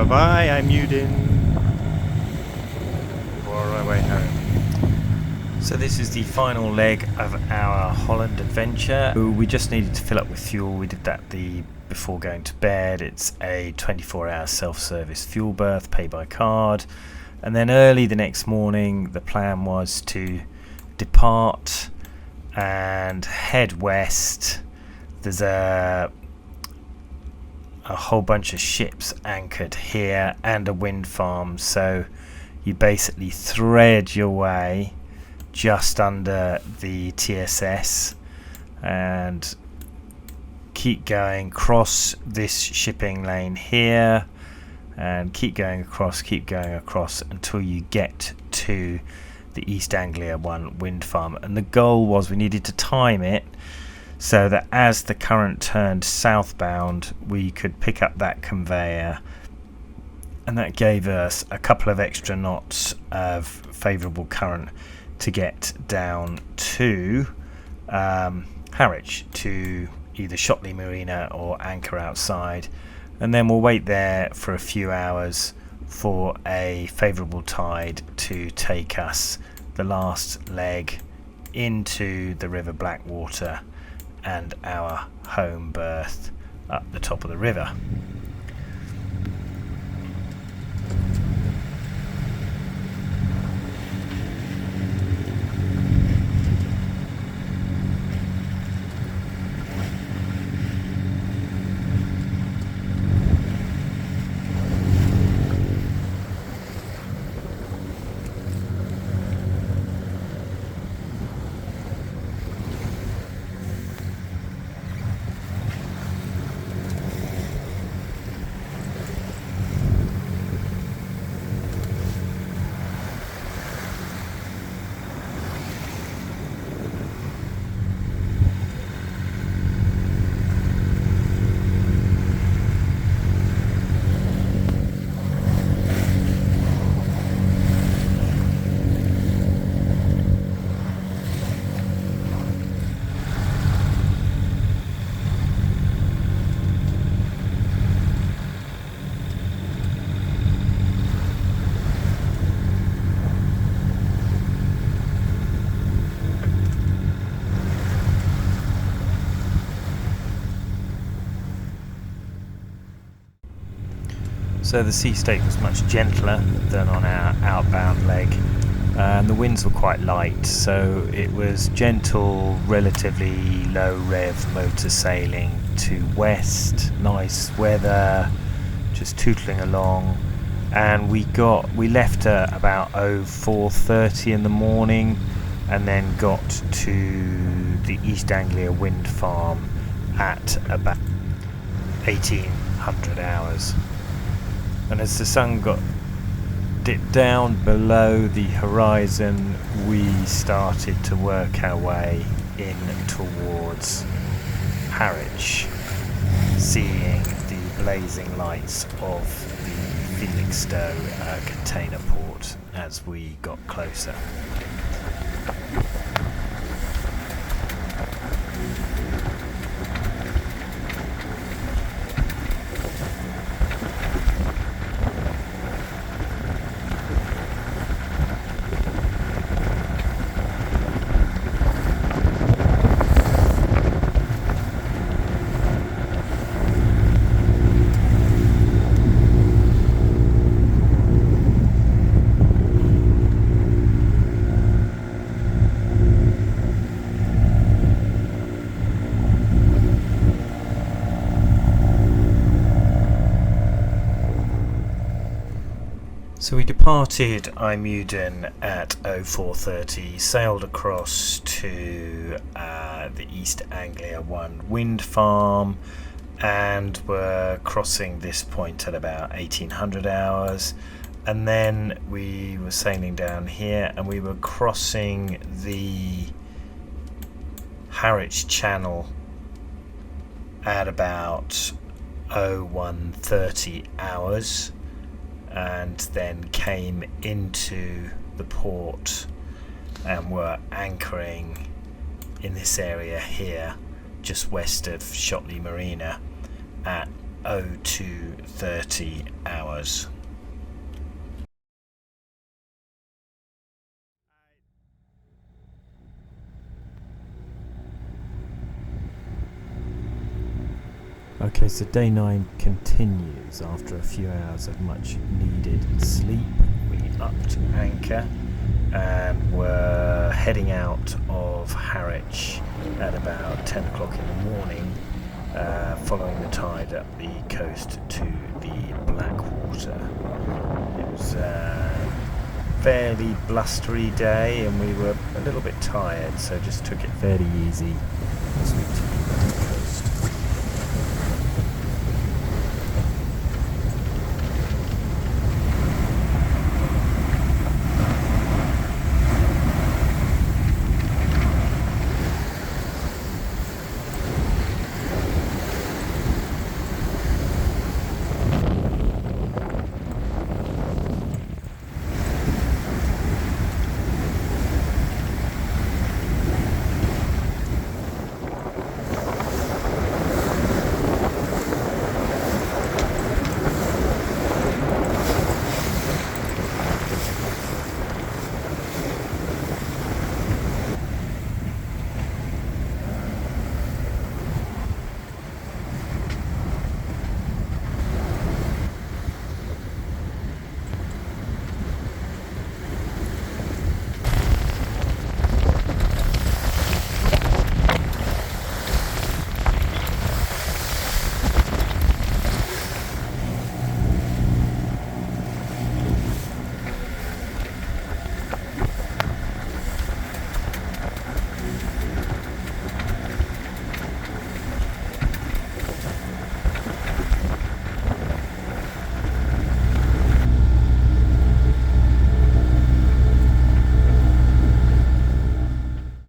Bye-bye, IJmuiden. We're on our way home. So this is the final leg of our Holland adventure. We just needed to fill up with fuel. We did that before going to bed. It's a 24-hour self-service fuel berth, pay by card. And then early the next morning, the plan was to depart and head west. There's a whole bunch of ships anchored here and a wind farm, so you basically thread your way just under the TSS and keep going, cross this shipping lane here and keep going across until you get to the East Anglia 1 wind farm. And the goal was we needed to time it so that as the current turned southbound, we could pick up that conveyor, and that gave us a couple of extra knots of favourable current to get down to Harwich, to either Shotley Marina or anchor outside, and then we'll wait there for a few hours for a favourable tide to take us the last leg into the River Blackwater and our home berth up the top of the river. So the sea state was much gentler than on our outbound leg, and the winds were quite light, so it was gentle, relatively low rev motor sailing to west, nice weather, just tootling along. And we left about 04:30 in the morning, and then got to the East Anglia wind farm at about 1800 hours. And as the sun dipped down below the horizon, we started to work our way in towards Harwich, seeing the blazing lights of the Felixstowe container port as we got closer. So we departed IJmuiden at 04:30, sailed across to the East Anglia 1 wind farm, and were crossing this point at about 1800 hours. And then we were sailing down here, and we were crossing the Harwich Channel at about 01:30 hours. And then came into the port and were anchoring in this area here just west of Shotley Marina at 0230 hours. Okay, so day 9 continues after a few hours of much needed sleep. We upped anchor and were heading out of Harwich at about 10 o'clock in the morning, following the tide up the coast to the Blackwater. It was a fairly blustery day and we were a little bit tired, so just took it fairly easy as we took the coast.